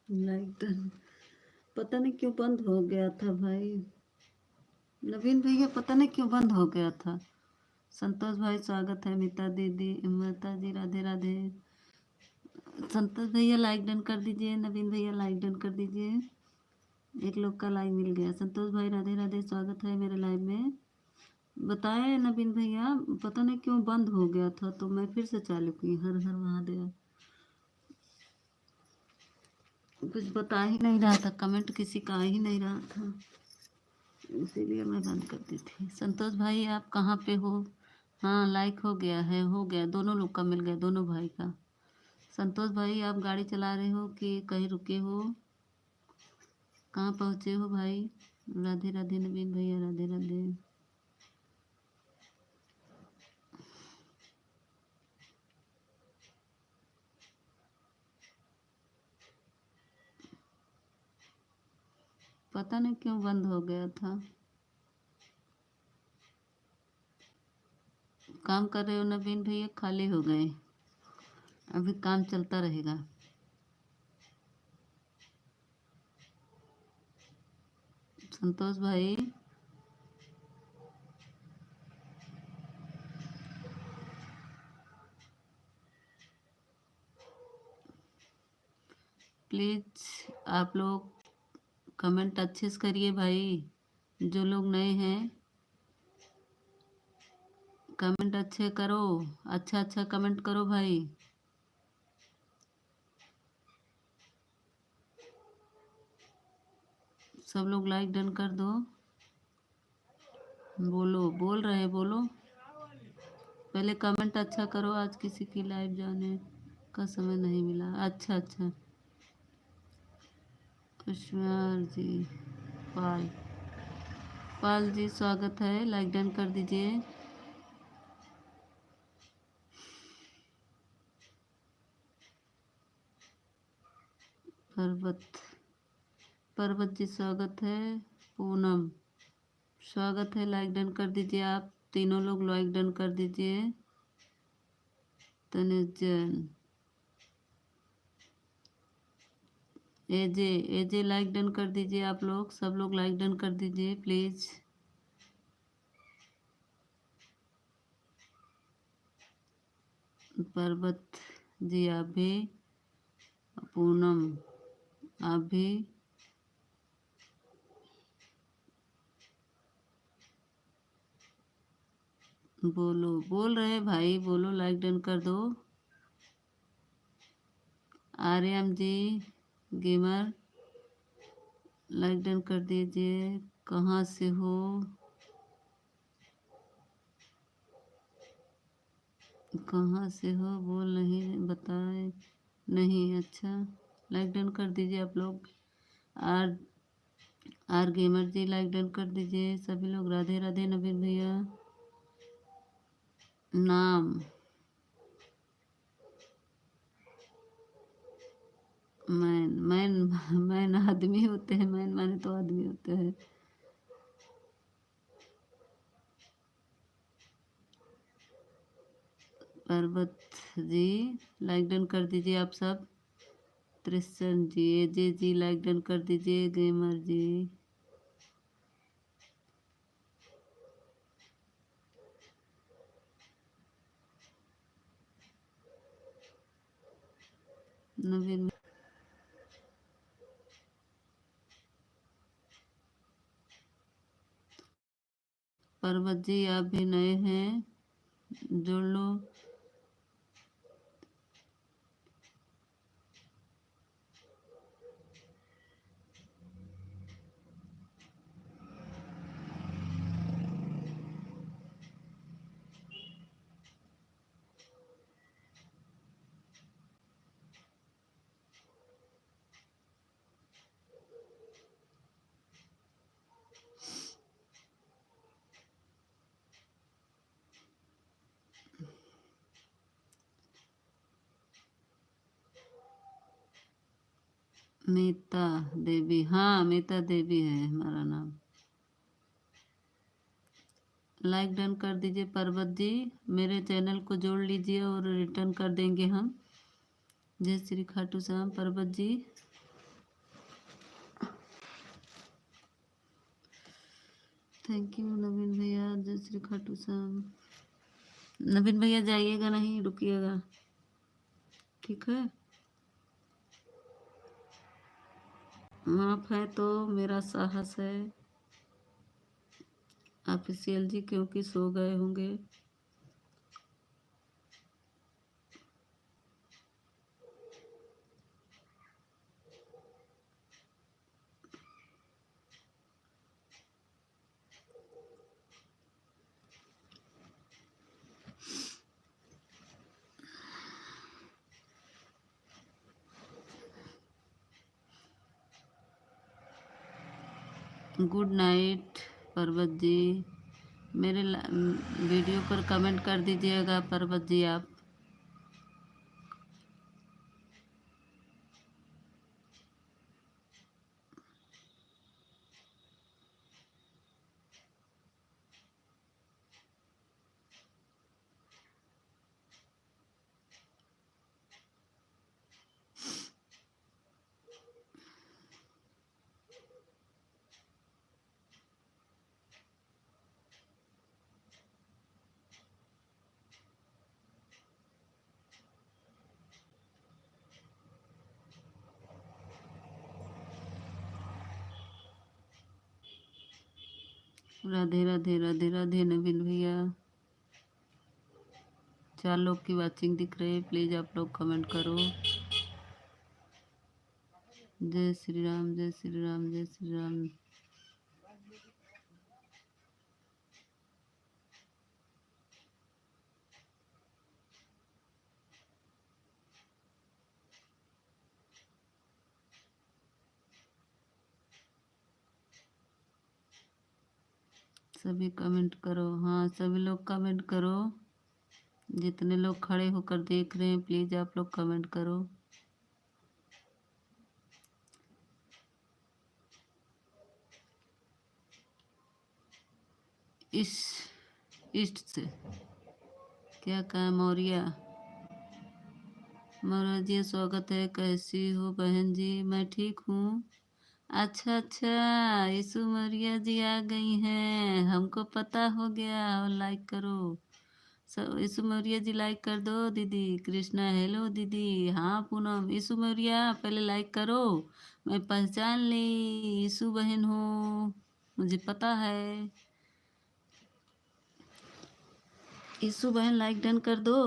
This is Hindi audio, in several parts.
Like done. पता नहीं क्यों बंद हो गया था भाई। नवीन भैया पता नहीं क्यों बंद हो गया था। संतोष भाई स्वागत है। मीता दीदी, माता जी राधे राधे। संतोष भैया लाइक डन कर दीजिए। नवीन भैया लाइक डन कर दीजिए। एक लोग का लाइक मिल गया। संतोष भाई राधे राधे, स्वागत है मेरे लाइव में। बताए नवीन भैया पता नहीं क्यों बंद हो गया था, तो मैं फिर से चालू की। हर हर महादेव। कुछ बता ही नहीं रहा था, कमेंट किसी का आ ही नहीं रहा था, इसीलिए मैं बंद कर दी थी। संतोष भाई आप कहाँ पे हो? हाँ लाइक हो गया है, हो गया। दोनों लोग का मिल गया, दोनों भाई का। संतोष भाई आप गाड़ी चला रहे हो कि कहीं रुके हो? कहाँ पहुँचे हो भाई? राधे राधे नवीन भैया, राधे राधे। पता नहीं क्यों बंद हो गया था। काम कर रहे हो नवीन भैया? खाली हो गए? अभी काम चलता रहेगा। संतोष भाई प्लीज़ आप लोग कमेंट अच्छे से करिए भाई। जो लोग नए हैं कमेंट अच्छे करो, अच्छा अच्छा कमेंट करो भाई। सब लोग लाइक डन कर दो। बोलो, बोल रहे हैं, बोलो। पहले कमेंट अच्छा करो। आज किसी की लाइव जाने का समय नहीं मिला। अच्छा अच्छा। कुशवार जी, पाल पाल जी स्वागत है। लाइक डन कर दीजिए। पर्वत पर्वत जी स्वागत है। पूनम स्वागत है। लाइक डन कर दीजिए। आप तीनों लोग लाइक डन कर दीजिए। तनुजन, एजे एजे लाइक डन कर दीजिए। आप लोग सब लोग लाइक डन कर दीजिए प्लीज़। पर्वत जी आप भी, पूनम आप भी। बोलो, बोल रहे भाई, बोलो लाइक डन कर दो। आर्यम जी गेमर लाइक डन कर दीजिए। कहाँ से हो? कहाँ से हो बोल नहीं बताए नहीं। अच्छा लाइक डन कर दीजिए आप लोग। R R gamer ji like done कर दीजिए। सभी लोग राधे राधे। नवीन भैया नाम मैन मैन मैन आदमी होते हैं। मैन माने तो आदमी होते हैं। पर्वत जी लाइक डन कर दीजिए आप सब। त्रिशन जी, एजे जी लाइक डन कर दीजिए। गेमर जी, नवीन, पर्वत जी आप भी नए हैं, जोड़ लो। मीता देवी, हाँ मीता देवी है हमारा नाम। लाइक डन कर दीजिए पर्वत जी। मेरे चैनल को जोड़ लीजिए और रिटर्न कर देंगे हम। जय श्री खाटू श्याम। पर्वत जी थैंक यू नवीन भैया, जय श्री खाटू श्याम। नवीन भैया जाइएगा नहीं, रुकिएगा, ठीक है। माफ है तो मेरा साहस है ऑफिशियल जी, क्योंकि सो गए होंगे। गुड नाइट पर्वत जी। मेरे वीडियो पर कमेंट कर दीजिएगा पर्वत जी आप। राधे राधे राधे राधे नवीन भैया। 4 लोग की वाचिंग दिख रही है, प्लीज आप लोग कमेंट करो। जय श्री राम, जय श्री राम, जय श्री राम। सभी कमेंट करो, हाँ सभी लोग कमेंट करो। जितने लोग खड़े होकर देख रहे हैं प्लीज आप लोग कमेंट करो। इस ईस्ट से क्या कहा मौर्या। मौर्या जी स्वागत है, कैसी हो बहन जी? मैं ठीक हूँ। अच्छा अच्छा, यीशु मौर्या जी आ गई हैं, हमको पता हो गया। और लाइक करो सब, यीशु मौर्या जी लाइक कर दो। दीदी कृष्णा हेलो दीदी। हाँ पूनम, यीशु मौर्या पहले लाइक करो, मैं पहचान ली यीशु बहन हो, मुझे पता है। यीशु बहन लाइक डन कर दो।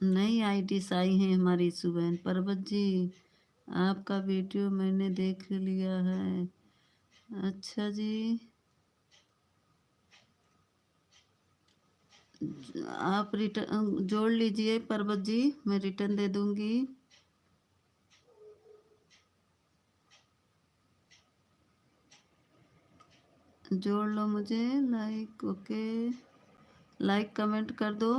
नई आईडीस आई हैं हमारी यीशु बहन। पर्वत जी आपका वीडियो मैंने देख लिया है। अच्छा जी, आप रिटर्न जोड़ लीजिए पर्वत जी, मैं रिटर्न दे दूंगी। जोड़ लो मुझे, लाइक ओके, लाइक कमेंट कर दो।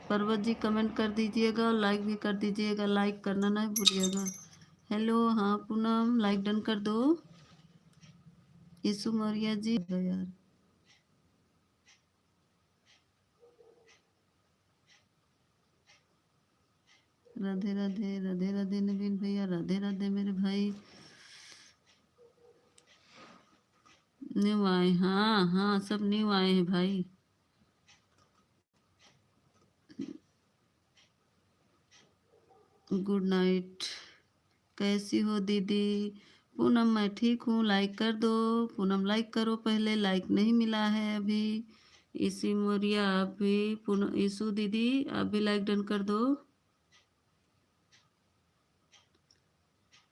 पर्वत जी कमेंट कर दीजिएगा और लाइक भी कर दीजिएगा, लाइक करना नहीं भूलिएगा। हेलो, हाँ पूनम लाइक डन कर दो। यीशु मौर्या जी यार, राधे राधे राधे राधे नवीन भैया, राधे राधे मेरे भाई। न्यू आए, हाँ हाँ सब न्यू आए हैं भाई। गुड नाइट, कैसी हो दीदी? पूनम मैं ठीक हूँ, लाइक कर दो। पूनम लाइक करो, पहले लाइक नहीं मिला है अभी। इसी मोरिया आप भी, पूनम ईशु दीदी आप भी लाइक डन कर दो।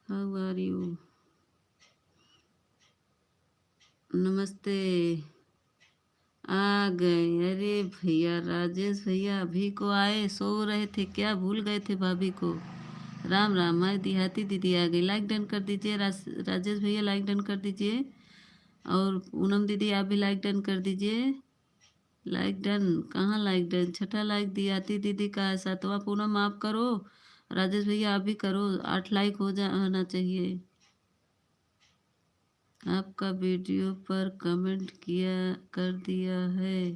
How are you? नमस्ते। आ गए, अरे भैया राजेश भैया अभी को आए, सो रहे थे क्या, भूल गए थे भाभी को? राम राम, हमारी देहाती दीदी आ गई। लाइक डन कर दीजिए, राजेश भैया लाइक डन कर दीजिए। और पूनम दीदी आप भी लाइक डन कर दीजिए। लाइक डन, कहाँ लाइक डन? छठा लाइक देहाती दीदी का है, सातवां पूनम आप करो, राजेश भैया आप भी करो, 8 लाइक हो जाना चाहिए। आपका वीडियो पर कमेंट किया कर दिया है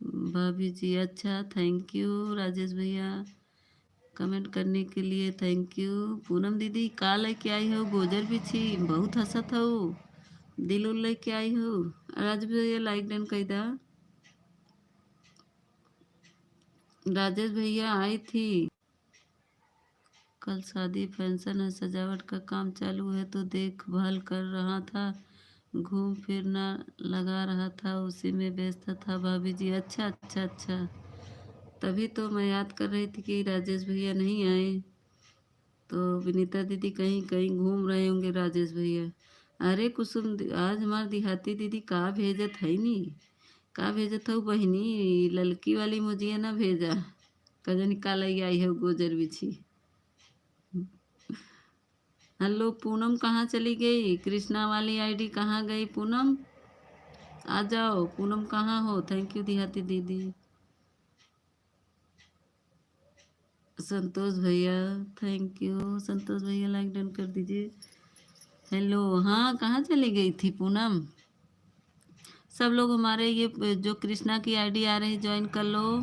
भाभी जी। अच्छा थैंक यू राजेश भैया, कमेंट करने के लिए थैंक यू। पूनम दीदी का लेके आई हो गोजर बिछी, बहुत हंसत हो। दिल उल लेके आई हो। राज भैया लाइक डन कही दा। राजेश भैया आई थी। कल शादी फंक्शन है, सजावट का काम चालू है तो देखभाल कर रहा था, घूम फिरना लगा रहा था, उसी में व्यस्त था भाभी जी। अच्छा अच्छा अच्छा, तभी तो मैं याद कर रही थी कि राजेश भैया नहीं आए, तो विनीता दीदी कहीं कहीं घूम रहे होंगे राजेश भैया। अरे कुसुम आज हमार देहाती दीदी का भेजत है नी, का भेजत हो बहिनी, ललकी वाली मुझे ना भेजा, कजन निकाल आई है गोजर बिछी। हेलो पूनम कहाँ चली गई, कृष्णा वाली आईडी कहाँ गई पूनम, आ जाओ पूनम कहाँ हो। थैंक यू देहाती दीदी। संतोष भैया थैंक यू, संतोष भैया लाइक डन कर दीजिए। हेलो हाँ कहाँ चली गई थी पूनम। सब लोग हमारे ये जो कृष्णा की आईडी आ रही ज्वाइन कर लो।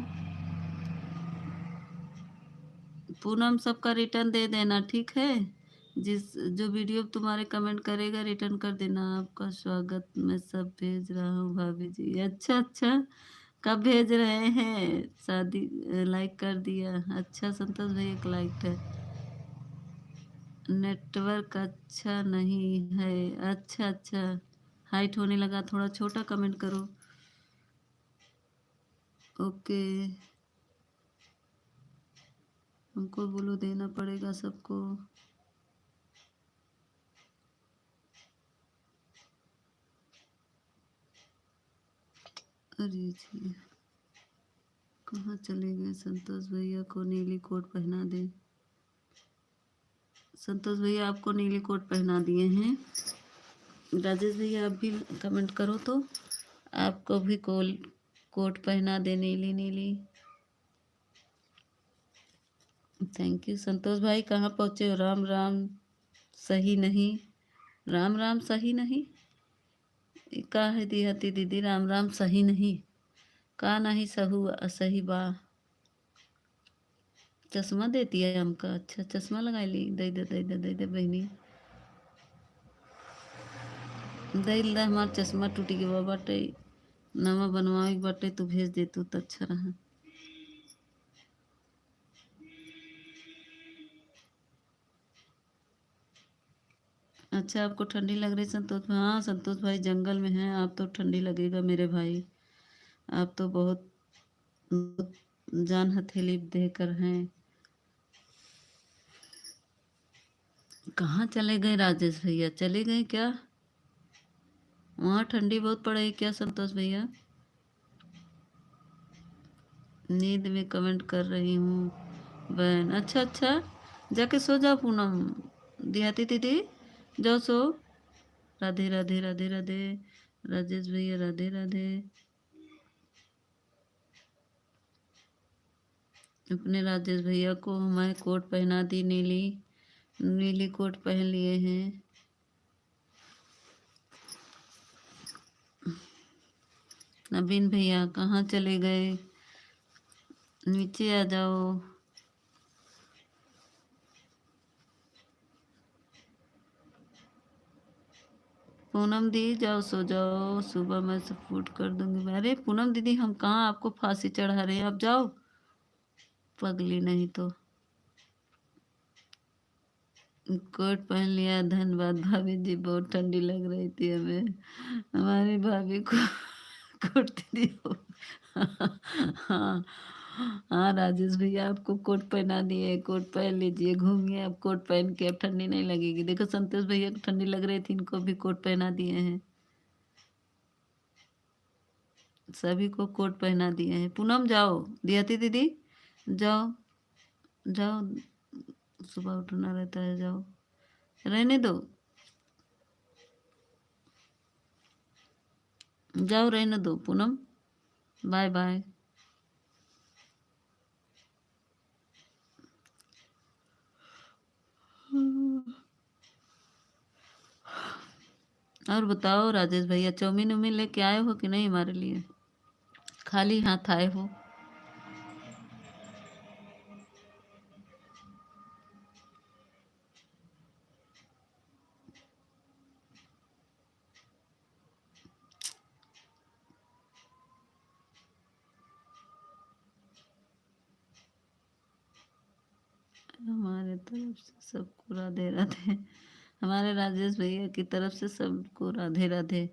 पूनम सबका रिटर्न दे देना ठीक है, जिस जो वीडियो तुम्हारे कमेंट करेगा रिटर्न कर देना। आपका स्वागत मैं सब भेज रहा हूँ भाभी जी। अच्छा अच्छा, कब भेज रहे हैं, शादी लाइक कर दिया। अच्छा संतोष भैया का लाइक है। नेटवर्क अच्छा नहीं है। अच्छा अच्छा, हाइट होने लगा थोड़ा छोटा कमेंट करो। ओके, हमको बोलो देना पड़ेगा सबको। अरे जी कहाँ चले गए, संतोष भैया को नीली कोट पहना दे। संतोष भैया आपको नीली कोट पहना दिए हैं। राजेश भैया आप भी कमेंट करो तो आपको भी कोट पहना दे नीली नीली। थैंक यू संतोष भाई, कहाँ पहुँचे हो। राम राम सही नहीं, राम राम सही नहीं, का है देहाती दीदी, राम राम सही नहीं, का नहीं सहू सही बा। चश्मा देती है हमका, अच्छा चश्मा लगा ली, दे दे दे दे दे दे बहनी, दे दे हमार चश्मा टूट गया बाटे, नवा बनवाए बाटे तो भेज दे तू तो अच्छा रहा। अच्छा आपको ठंडी लग रही संतोष भाई, हाँ संतोष भाई जंगल में हैं आप तो ठंडी लगेगा मेरे भाई, आप तो बहुत, बहुत जान हथेली देकर हैं। कहाँ चले गए राजेश भैया, चले गए क्या, वहाँ ठंडी बहुत पड़ेगी क्या संतोष भैया। नींद में कमेंट कर रही हूँ बहन, अच्छा अच्छा, जाके सो जाओ पूनम, देहाती दीदी जाओ सो। राधे राधे राधे राधे, राजेश भैया राधे राधे। अपने राजेश भैया को हमारे कोट पहना दी नीली, नीली कोट पहन लिए हैं। नवीन भैया कहाँ चले गए, नीचे आ जाओ। पूनम दी जाओ सो जाओ, सुबह मैं सब फूट कर दूंगी। अरे पूनम दीदी हम कहाँ आपको फांसी चढ़ा रहे हैं, आप जाओ पगली नहीं तो। कोट पहन लिया, धन्यवाद भाभी जी, बहुत ठंडी लग रही थी हमें, हमारी भाभी को कोट दीदी हो। हाँ हाँ राजेश भैया आपको कोट पहना दिए, कोट पहन लीजिए घूमिए, अब कोट पहन के अब ठंडी नहीं लगेगी। देखो संतोष भैया को ठंडी लग रही थी, इनको भी कोट पहना दिए हैं, सभी को कोट पहना दिए हैं। पूनम जाओ, दियाती दीदी जाओ, जाओ सुबह उठना रहता है, जाओ रहने दो, जाओ रहने दो पूनम, बाय बाय। और बताओ राजेश भैया, चाउमीन उमीन लेके आए हो कि नहीं हमारे लिए, खाली हाथ आए हो। तरफ से सबको राधे राधे। हमारे राजेश भैया की तरफ से सबको राधे राधे।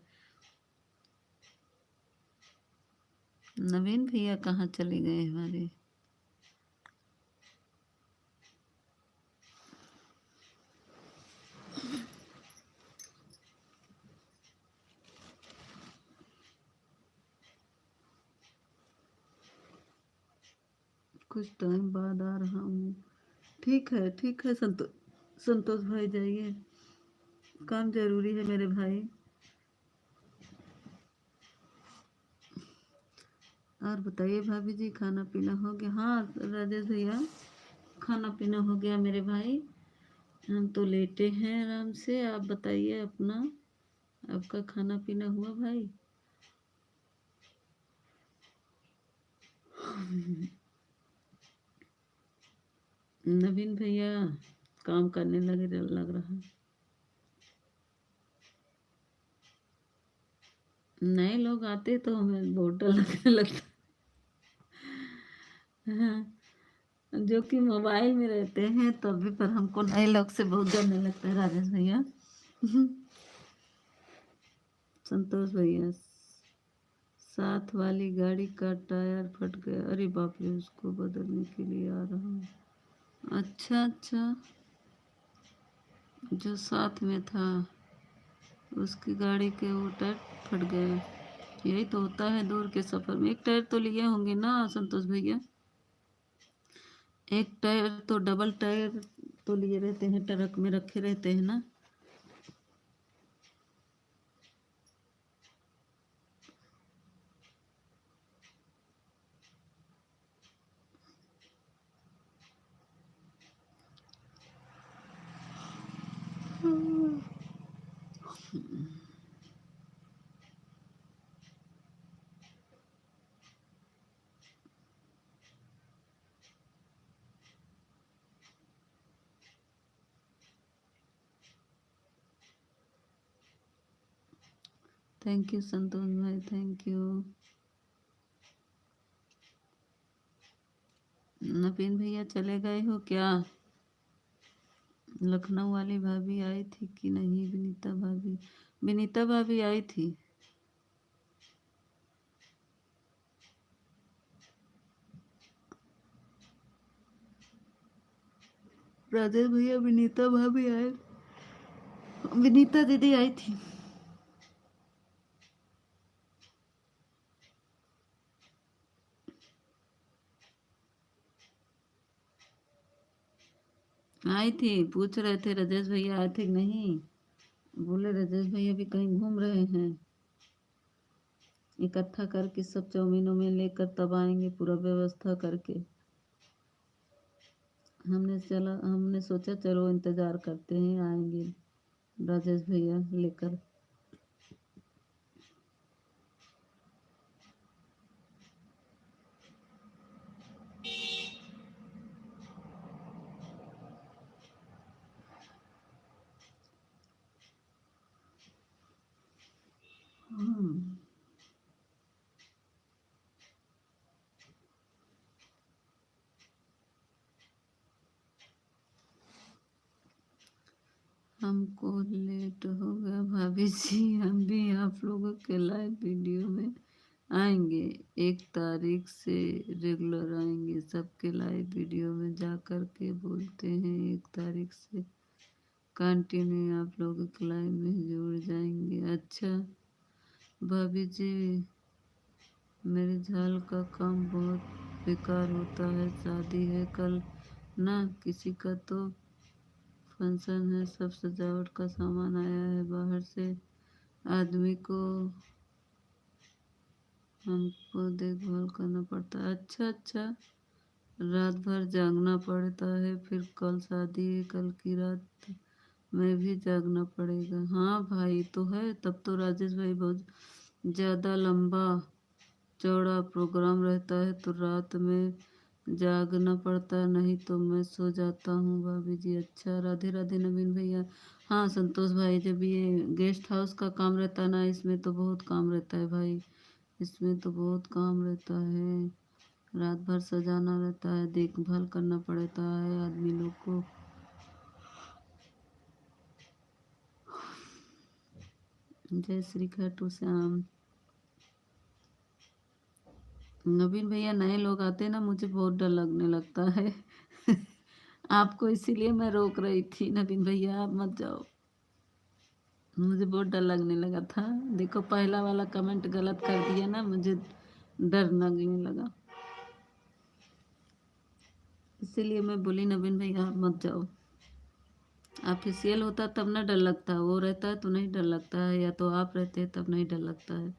नवीन भैया कहाँ चले गए हमारे? कुछ टाइम बाद आ रहा हूँ। ठीक है, ठीक है संतोष भाई, जाइए, काम जरूरी है मेरे भाई। और बताइए भाभी जी, खाना पीना हो गया? हाँ राजेश भैया, खाना पीना हो गया मेरे भाई। हम तो लेटे हैं आराम से। आप बताइए अपना, आपका खाना पीना हुआ भाई? नवीन भैया काम करने लगे लग रहा है। नए लोग आते तो हमें बहुत डर लगने लगता है। हाँ, जो कि मोबाइल में रहते हैं तभी पर हमको नए लोग से बहुत डरने लगता है राजेश भैया। संतोष भैया, साथ वाली गाड़ी का टायर फट गया, अरे बाप रे, उसको बदलने के लिए आ रहा हूँ। अच्छा अच्छा, जो साथ में था उसकी गाड़ी के वो टायर फट गए। यही तो होता है दूर के सफर में। एक टायर तो लिए होंगे ना संतोष भैया? एक टायर तो, डबल टायर तो लिए रहते हैं, ट्रक में रखे रहते हैं ना? थैंक यू संतोष भाई, थैंक यू। नवीन भैया चले गए हो क्या? लखनऊ वाली भाभी आई थी कि नहीं? विनीता भाभी, विनीता भाभी आई थी। राजेश भैया, विनीता भाभी आए, विनीता दीदी आई थी। आई थी, पूछ रहे थे राजेश भैया आए थे कि नहीं। बोले राजेश भैया भी कहीं घूम रहे हैं, इकट्ठा करके सब चाउमीन उमीन लेकर तब आएंगे, पूरा व्यवस्था करके। हमने सोचा चलो इंतजार करते हैं, आएंगे राजेश भैया लेकर। हम्म, हमको लेट हो गया भाभी जी, हम भी आप लोगों के लाइव वीडियो में आएंगे। 1 तारीख से रेगुलर आएंगे, सबके लाइव वीडियो में जा कर के बोलते हैं। 1 तारीख से कंटिन्यू आप लोगों के लाइव में जुड़ जाएंगे। अच्छा भाभी जी, मेरे झाल का काम बहुत बेकार होता है। शादी है कल ना किसी का, तो फंक्शन है, सब सजावट का सामान आया है बाहर से। आदमी को हमको देखभाल करना पड़ता है। अच्छा अच्छा, रात भर जागना पड़ता है, फिर कल शादी है, कल की रात में भी जागना पड़ेगा। हाँ भाई तो है, तब तो राजेश भाई बहुत ज़्यादा लंबा चौड़ा प्रोग्राम रहता है, तो रात में जागना पड़ता है, नहीं तो मैं सो जाता हूँ भाभी जी। अच्छा राधे राधे नवीन भैया। हाँ संतोष भाई, जब ये गेस्ट हाउस का काम रहता है ना, इसमें तो बहुत काम रहता है भाई, इसमें तो बहुत काम रहता है। रात भर सजाना रहता है, देखभाल करना पड़ता है आदमी लोग को। जय श्री खाटू श्याम। नवीन भैया, नए लोग आते ना मुझे बहुत डर लगने लगता है। आपको इसीलिए मैं रोक रही थी। नवीन भैया आप मत जाओ, मुझे बहुत डर लगने लगा था। देखो पहला वाला कमेंट गलत कर दिया ना, मुझे डर लगने लगा, इसीलिए मैं बोली नवीन भैया आप मत जाओ। ऑफिशियल होता तब ना डर लगता, वो रहता है तो नहीं डर लगता है, या तो आप रहते हैं तब नहीं डर लगता है।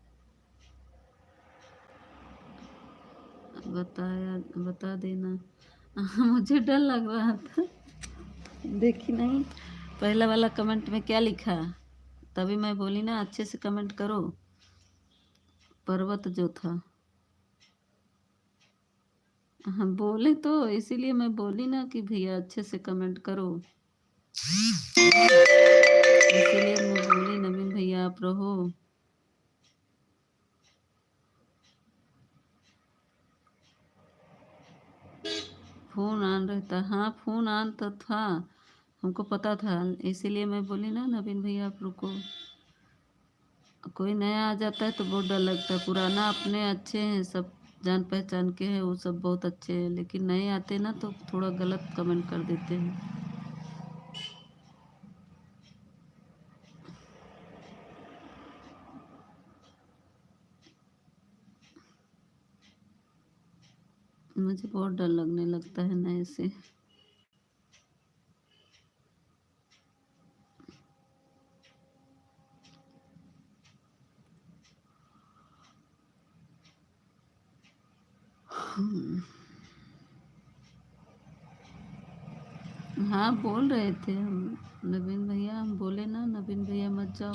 बताया बता देना। मुझे डर लग रहा था, देखी नहीं पहला वाला कमेंट में क्या लिखा, तभी मैं बोली ना अच्छे से कमेंट करो। पर्वत जो था, हम बोले तो इसीलिए मैं बोली ना कि भैया अच्छे से कमेंट करो, इसीलिए मैं बोली नवीन भैया आप रहो। फोन ऑन रहता, हाँ फोन ऑन तो था, हमको पता था, इसीलिए मैं बोली ना नवीन भैया आप रुको। कोई नया आ जाता है तो बहुत डर लगता है, पुराना अपने अच्छे हैं, सब जान पहचान के हैं, वो सब बहुत अच्छे हैं, लेकिन नए आते ना तो थोड़ा गलत कमेंट कर देते हैं। मुझे बहुत डर लगने लगता है नए से। हाँ बोल रहे थे हम, नवीन भैया हम बोले ना नवीन भैया मत जाओ।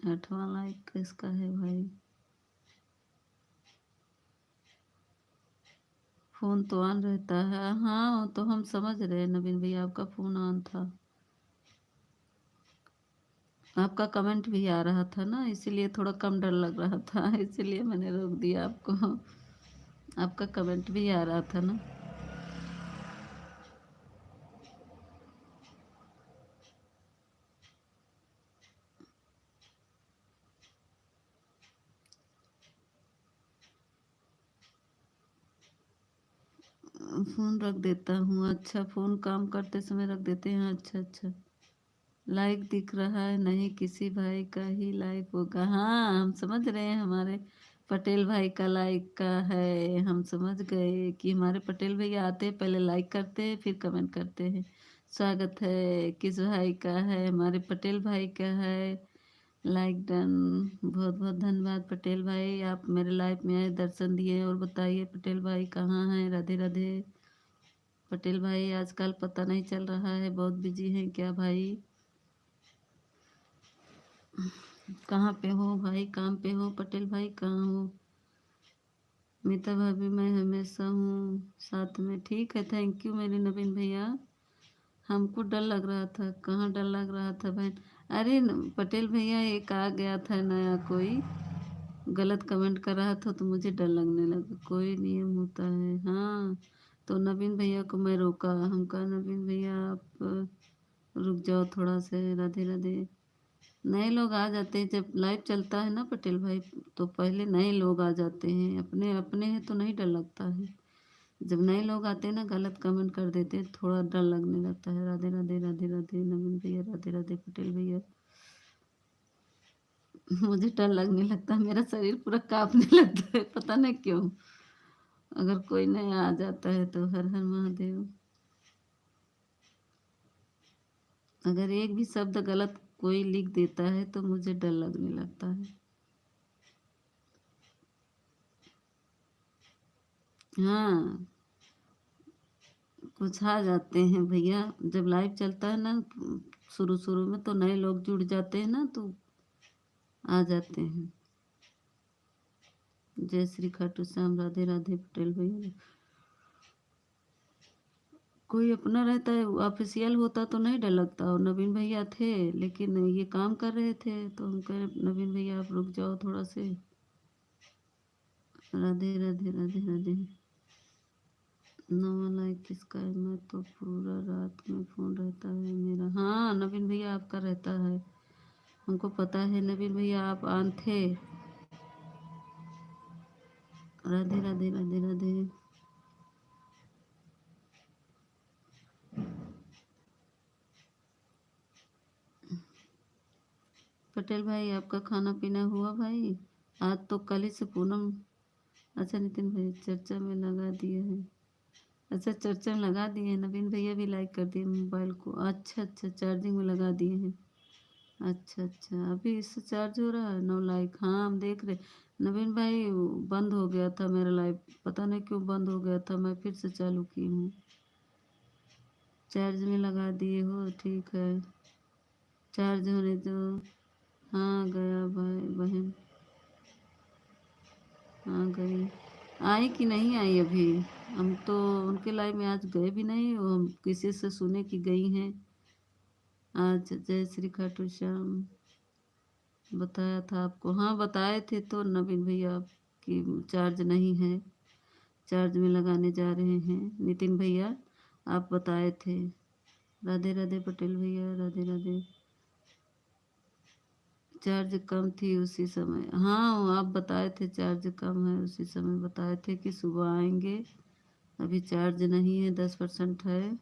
आठवां लाइक किसका है भाई? फोन तो ऑन रहता है, हाँ वो तो हम समझ रहे हैं नवीन भैया आपका फोन ऑन था, आपका कमेंट भी आ रहा था ना, इसीलिए थोड़ा कम डर लग रहा था। इसीलिए मैंने रोक दिया आपको, आपका कमेंट भी आ रहा था ना। फोन रख देता हूँ, अच्छा फोन काम करते समय रख देते हैं, अच्छा अच्छा। लाइक दिख रहा है, नहीं किसी भाई का ही लाइक होगा, हाँ हम समझ रहे हैं, हमारे पटेल भाई का लाइक का है, हम समझ गए कि हमारे पटेल भैया आते हैं पहले लाइक करते हैं फिर कमेंट करते हैं। स्वागत है, किस भाई का है? हमारे पटेल भाई का है। लाइक डन, बहुत बहुत धन्यवाद पटेल भाई, आप मेरे लाइफ में आए, दर्शन दिए, और बताइए पटेल भाई कहाँ हैं? राधे राधे। पटेल भाई आजकल पता नहीं चल रहा है, बहुत बिजी हैं क्या भाई? कहाँ पे हो भाई, काम पे हो? पटेल भाई कहाँ हो? मीता भाभी मैं हमेशा हूँ साथ में, ठीक है, थैंक यू मेरे नवीन भैया। हमको डर लग रहा था, कहाँ डर लग रहा था बहन? अरे पटेल भैया एक आ गया था नया कोई, गलत कमेंट कर रहा था तो मुझे डर लगने लगा, कोई नियम होता है हाँ। तो नवीन भैया को मैं रोका, हम कहा नवीन भैया आप रुक जाओ थोड़ा से, राधे राधे। नए लोग आ जाते हैं जब लाइव चलता है ना पटेल भाई, तो पहले नए लोग आ जाते हैं, अपने अपने हैं तो नहीं डर लगता है, जब नए लोग आते हैं ना गलत कमेंट कर देते हैं, थोड़ा डर लगने लगता है। राधे राधे राधे राधे नवीन भैया, राधे राधे पटेल भैया। मुझे डर लगने लगता है, मेरा शरीर पूरा कांपने लगता है, पता नहीं क्यों। अगर कोई नया आ जाता है तो हर हर महादेव। अगर एक भी शब्द गलत कोई लिख देता है तो मुझे डर लगने लगता है। हाँ कुछ आ जाते हैं भैया, जब लाइव चलता है ना शुरू शुरू में, तो नए लोग जुड़ जाते हैं ना तो आ जाते हैं। जय श्री खाटू श्याम, राधे राधे पटेल भैया। कोई अपना रहता है, ऑफिशियल होता तो नहीं डर लगता, और नवीन भैया थे लेकिन ये काम कर रहे थे तो हम कहे नवीन भैया आप रुक जाओ थोड़ा से। राधे राधे राधे राधे। नवा लाइक किसका है? मैं तो पूरा रात में फ़ोन रहता है मेरा। हाँ नवीन भैया आपका रहता है, हमको पता है नवीन भैया आप आन थे। राधे राधे राधे राधे। पटेल भाई आपका खाना पीना हुआ भाई? आज तो कल ही से पूनम। अच्छा नितिन भाई चर्चा में लगा दिए हैं। अच्छा चर्चा में लगा दिए हैं, नवीन भैया भी लाइक कर दिए मोबाइल को। अच्छा अच्छा चार्जिंग में लगा दिए हैं। अच्छा अच्छा अभी इससे चार्ज हो रहा है 9 लाइक। हाँ हम देख रहे। नवीन भाई बंद हो गया था मेरा लाइव, पता नहीं क्यों बंद हो गया था, मैं फिर से चालू की हूँ। चार्ज में लगा दिए हो, ठीक है। चार्ज होने दो। हाँ गया भाई बहन। हाँ गई। आई कि नहीं आई अभी? हम तो उनके लाइव में आज गए भी नहीं, वो हम किसी से सुने कि गई हैं आज। जय श्री खाटू श्याम। बताया था आपको, हाँ बताए थे तो नवीन भैया कि चार्ज नहीं है, चार्ज में लगाने जा रहे हैं नितिन भैया, आप बताए थे। राधे राधे पटेल भैया राधे राधे। चार्ज कम थी उसी समय, हाँ आप बताए थे चार्ज कम है, उसी समय बताए थे कि सुबह आएंगे। अभी चार्ज नहीं है, 10% है।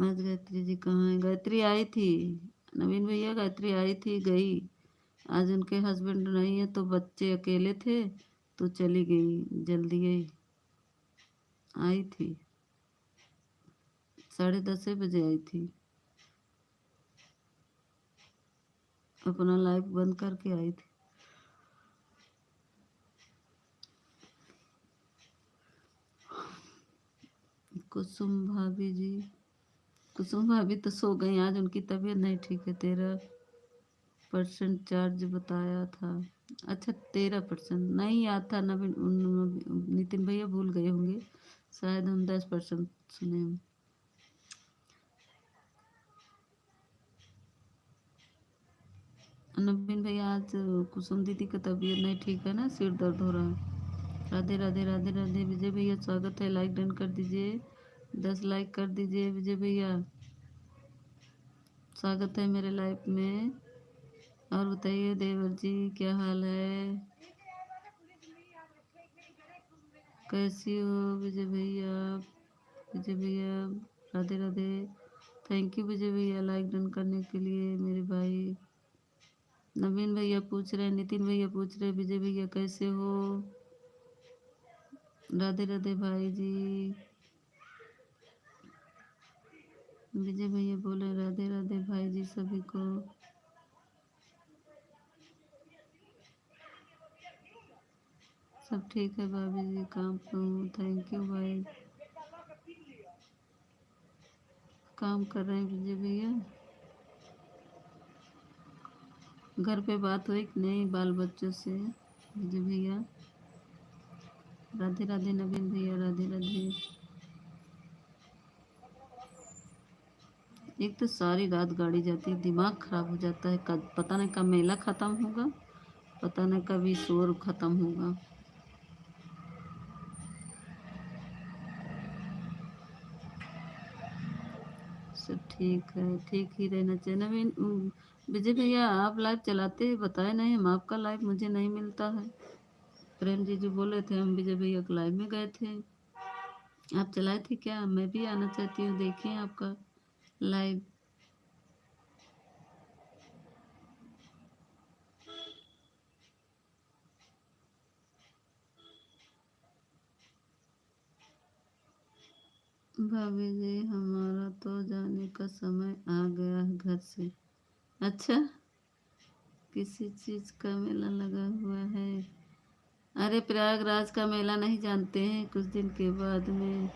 आज गायत्री जी कहाँ है? गायत्री आई थी नवीन भैया, गायत्री आई थी गई। आज उनके हस्बैंड नहीं है तो बच्चे अकेले थे तो चली गई, जल्दी गई। आई थी 10:30 बजे आई थी, अपना लाइफ बंद करके आई थी। कुसुम भाभी जी, कुसुम भाभी तो सो गई, आज उनकी तबीयत नहीं ठीक है। 13% चार्ज बताया था। अच्छा 13% नहीं याद था नवीन नितिन भैया भूल गए होंगे, शायद हम 10% सुने हम। नवीन भैया आज कुसुम दीदी का तबीयत नहीं ठीक है ना, सिर दर्द हो रहा है। राधे राधे राधे राधे। विजय भैया स्वागत है, लाइक डन कर दीजिए, 10 लाइक कर दीजिए विजय भैया, स्वागत है मेरे लाइफ में। और बताइए देवर जी क्या हाल है, कैसी हो विजय भैया? विजय भैया राधे राधे। थैंक यू विजय भैया लाइक डन करने के लिए मेरे भाई। नवीन भैया पूछ रहे, नितिन भैया पूछ रहे विजय भैया कैसे हो? राधे राधे भाई जी। विजय भैया बोले राधे राधे भाई जी सभी को। सब ठीक है भाभी जी, काम पे हूँ। थैंक यू भाई, काम कर रहे हैं विजय भैया। घर पे बात हुई कि नहीं बाल बच्चों से विजय भैया? राधे राधे नवीन भैया राधे राधे। एक तो सारी रात गाड़ी जाती है, दिमाग खराब हो जाता है, कब पता नहीं कब मेला ख़त्म होगा, पता नहीं कब शोर ख़त्म होगा। सब ठीक है, ठीक ही रहना चाहिए। नवीन विजय भैया आप लाइव चलाते हैं बताए नहीं, हम आपका लाइव मुझे नहीं मिलता है। प्रेम जी जो बोले थे हम विजय भैया के लाइव में गए थे, आप चलाए थे क्या? मैं भी आना चाहती हूँ, देखें आपका लाइव। भाभी जी हमारा तो जाने का समय आ गया है घर से। अच्छा किसी चीज़ का मेला लगा हुआ है? अरे प्रयागराज का मेला नहीं जानते हैं, कुछ दिन के बाद में।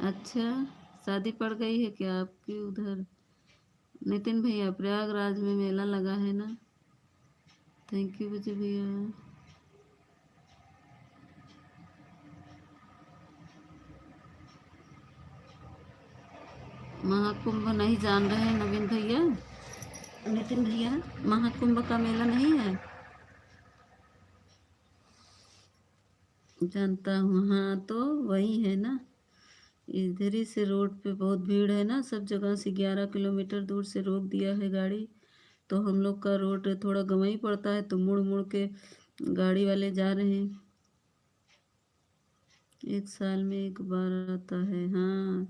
अच्छा शादी पड़ गई है क्या आपकी उधर? नितिन भैया प्रयागराज में मेला लगा है ना? थैंक यू विजय भैया। महाकुंभ नहीं जान रहे हैं नवीन भैया? नितिन भैया, महाकुंभ का मेला नहीं है? जानता हूँ, हाँ तो वही है ना। इधर ही से रोड पे बहुत भीड़ है ना, सब जगह से 11 किलोमीटर दूर से रोक दिया है गाड़ी। तो हम लोग का रोड थोड़ा गंवाई पड़ता है, तो मुड़ मुड़ के गाड़ी वाले जा रहे हैं। 1 साल में 1 बार आता है, हाँ।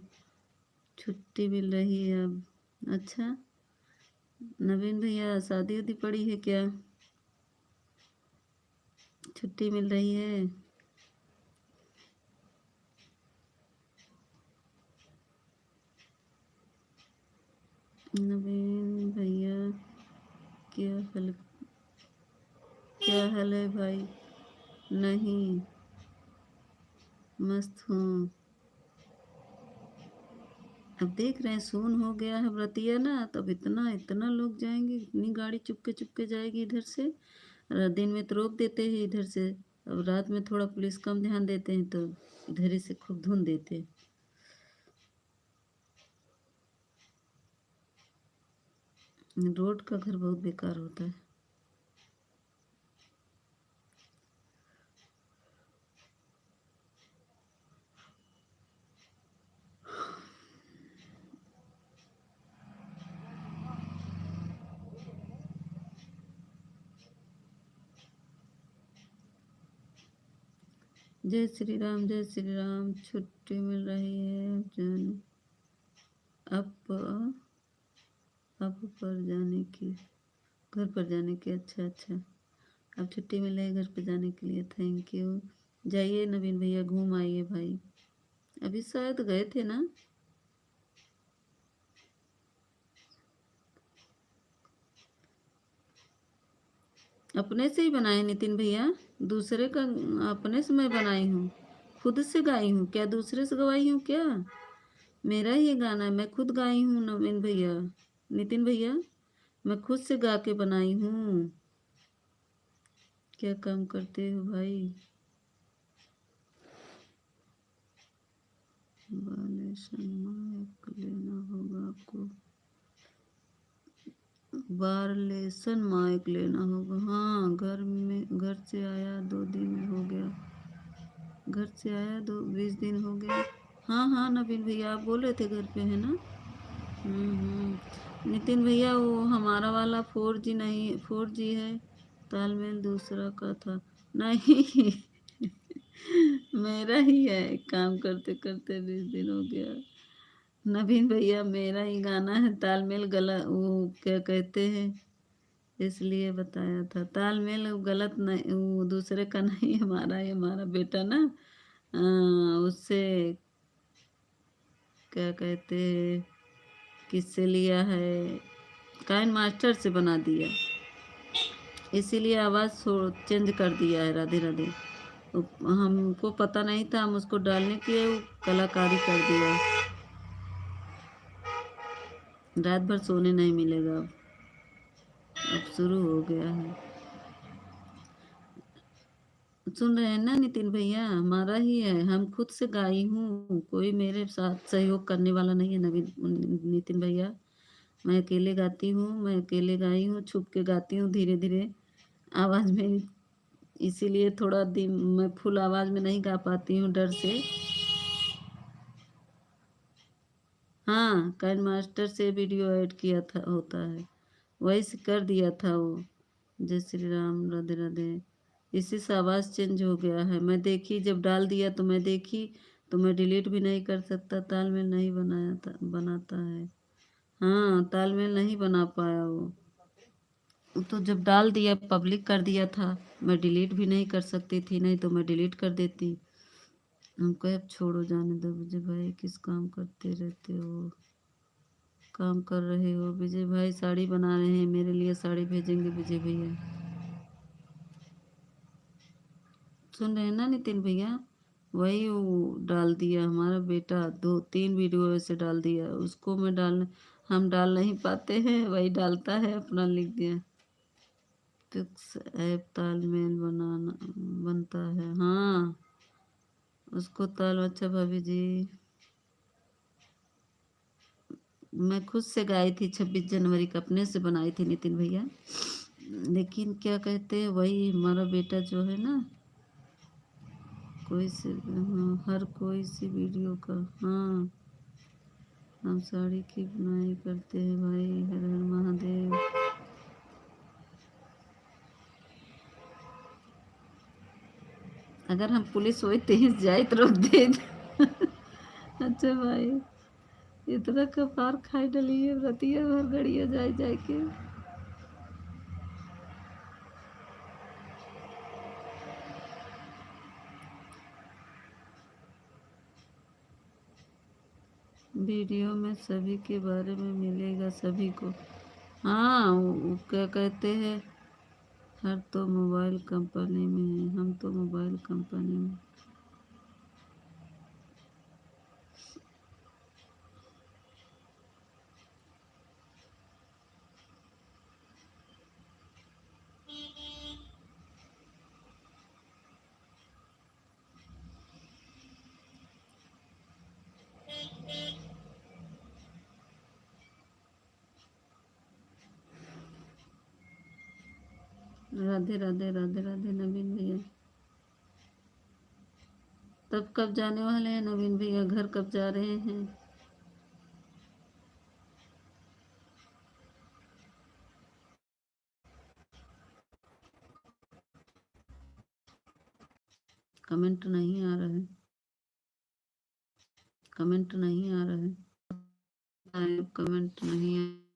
छुट्टी मिल रही है अब। अच्छा, नवीन भैया शादी उदी पड़ी है क्या? छुट्टी मिल रही है? नवीन भैया, क्या हाल, क्या हाल है भाई? नहीं, मस्त हूँ। अब देख रहे हैं सून हो गया है व्रतिया ना, तब इतना इतना लोग जाएंगे, इतनी गाड़ी चुपके चुपके जाएगी इधर से। दिन में तो रोक देते हैं इधर से, अब रात में थोड़ा पुलिस कम ध्यान देते हैं, तो इधर ही से खूब धुन देते हैं। रोड का घर बहुत बेकार होता है। जय श्री राम, जय श्री राम। छुट्टी मिल रही है अब अब पर जाने की, घर पर जाने की। अच्छा अच्छा, अब छुट्टी मिल रही है घर पर जाने के लिए, थैंक यू। जाइए नवीन भैया, घूम आइए भाई। अभी शायद गए थे ना? अपने से ही बनाए नितिन भैया, दूसरे का अपने से मैं बनाई हूँ, खुद से गाई हूँ क्या? दूसरे से गवाई हूँ क्या? मेरा ही ये गाना है, मैं खुद गाई हूँ नवीन भैया, नितिन भैया। मैं खुद से गा के बनाई हूँ। क्या काम करते हो भाई? वालेसन माइक लेना होगा आपको, वारलेसन माइक लेना होगा। हाँ, घर से आया 2 दिन हो गया, घर से आया 20 दिन हो गया। हाँ हाँ नवीन भैया, आप बोल रहे थे घर पे है ना? नितिन भैया, वो हमारा वाला 4G नहीं, 4G है, तालमेल दूसरा का था। नहीं मेरा ही है, काम करते करते 20 दिन हो गया। नवीन भैया, मेरा ही गाना है, तालमेल गला वो क्या कहते हैं, इसलिए बताया था। तालमेल वो गलत नहीं, वो दूसरे का नहीं, हमारा ही, हमारा बेटा ना, उससे क्या कहते हैं, किससे लिया है, काइन मास्टर से बना दिया, इसीलिए आवाज़ चेंज कर दिया है। राधे राधे। हमको पता नहीं था, हम उसको डालने के लिए वो कलाकारी कर दिया। रात भर सोने नहीं मिलेगा अब शुरू हो गया है। सुन रहे हैं ना नितिन भैया, हमारा ही है, हम खुद से गाई हूँ, कोई मेरे साथ सहयोग करने वाला नहीं है नवीन, नितिन भैया। मैं अकेले गाती हूँ, मैं अकेले गाई हूँ, छुप के गाती हूँ धीरे धीरे आवाज़ में, इसीलिए थोड़ा दिन मैं फुल आवाज़ में नहीं गा पाती हूँ डर से। हाँ, काइन मास्टर से वीडियो ऐड किया था, होता है, वही से कर दिया था वो। जय श्री राम, राधे राधे। इसी से आवाज़ चेंज हो गया है, मैं देखी जब डाल दिया तो मैं देखी, तो मैं डिलीट भी नहीं कर सकता, तालमेल नहीं बनाया था, बनाता है। हाँ, तालमेल नहीं बना पाया वो तो जब डाल दिया, पब्लिक कर दिया था, मैं डिलीट भी नहीं कर सकती थी, नहीं तो मैं डिलीट कर देती। हमको अब छोड़ो, जाने दो विजय भाई, किस काम करते रहते हो? काम कर रहे हो विजय भाई? साड़ी बना रहे हैं, मेरे लिए साड़ी भेजेंगे विजय भैया? सुन रहे हैं ना नितिन भैया? वही वो डाल दिया हमारा बेटा, 2-3 वीडियो ऐसे डाल दिया, उसको मैं डाल, हम डाल नहीं पाते हैं, वही डालता है, अपना लिख दिया। पिक्स ऐप तालमेल बनाना बनता है, हाँ, उसको ताल। अच्छा भाभी जी, मैं खुद से गाई थी 26 जनवरी का, अपने से बनाई थी नितिन भैया। लेकिन क्या कहते हैं, वही हमारा बेटा जो है ना, कोई से हाँ, हर कोई सी वीडियो का, हाँ हम साड़ी की बुनाई करते हैं भाई, हर हर महादेव। अगर हम पुलिस होई तेज जाए तो रोक दे। अच्छा भाई, इतना कपार खाई डली है रतिया भर गड़िया जाए जाए के। वीडियो में सभी के बारे में मिलेगा सभी को। हाँ वो क्या कहते हैं, हर तो मोबाइल कंपनी में है, हम तो मोबाइल कंपनी में। राधे राधे राधे राधे नवीन भैया। तब कब जाने वाले हैं नवीन भैया, घर कब जा रहे हैं? कमेंट नहीं आ रहे, कमेंट नहीं आ रहे, कमेंट नहीं आ